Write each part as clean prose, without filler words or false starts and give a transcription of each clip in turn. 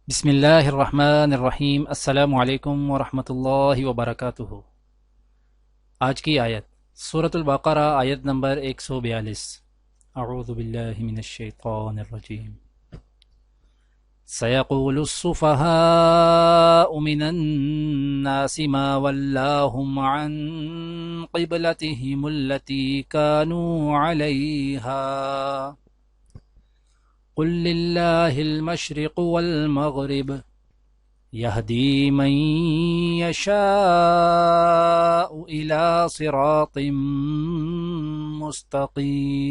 بسم اللہ الرحمن الرحیم۔ السلام علیکم ورحمۃ اللہ وبرکاتہ۔ آج کی آیت سورۃ البقرہ، آیت نمبر 142۔ اعوذ باللہ من الشیطان الرجیم۔ سیقول السفہاء من الناس ما ولاهم عن قبلتهم التي كانوا عليها قل لله المشرق والمغرب يهدي من يشاء إلى صراط مستقيم۔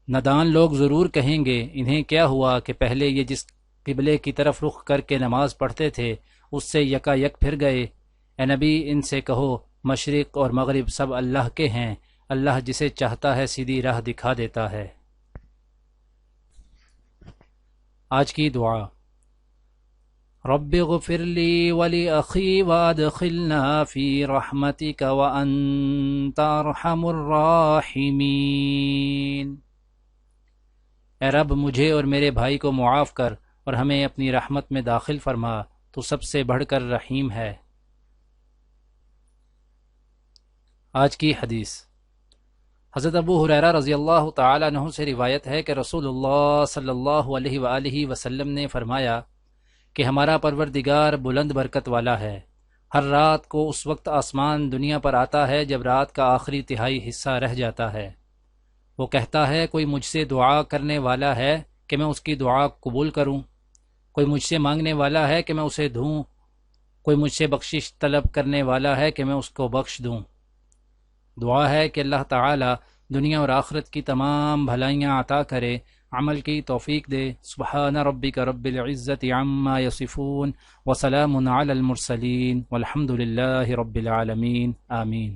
ندان لوگ ضرور کہیں گے، انہیں کیا ہوا کہ پہلے یہ جس قبلے کی طرف رخ کر کے نماز پڑھتے تھے اس سے یکا یک پھر گئے۔ اے نبی، ان سے کہو مشرق اور مغرب سب اللہ کے ہیں، اللہ جسے چاہتا ہے سیدھی راہ دکھا دیتا ہے۔ آج کی دعا: رب اغفر لی ولی وادخلنا فی رحمتک وانت ارحم الراحمین۔ اے رب، مجھے اور میرے بھائی کو معاف کر اور ہمیں اپنی رحمت میں داخل فرما، تو سب سے بڑھ کر رحیم ہے۔ آج کی حدیث: حضرت ابو ہریرہ رضی اللہ تعالیٰ عنہ سے روایت ہے کہ رسول اللہ صلی اللہ علیہ وآلہ وسلم نے فرمایا کہ ہمارا پروردگار بلند برکت والا ہے۔ ہر رات کو اس وقت آسمان دنیا پر آتا ہے جب رات کا آخری تہائی حصہ رہ جاتا ہے۔ وہ کہتا ہے کوئی مجھ سے دعا کرنے والا ہے کہ میں اس کی دعا قبول کروں، کوئی مجھ سے مانگنے والا ہے کہ میں اسے دوں، کوئی مجھ سے بخشش طلب کرنے والا ہے کہ میں اس کو بخش دوں۔ دعا ہے کہ اللہ تعالی دنیا اور آخرت کی تمام بھلائیاں عطا کرے، عمل کی توفیق دے۔ سبحان ربک رب العزت عما یصفون وسلام علی المرسلین والحمد للہ رب العالمین، آمین۔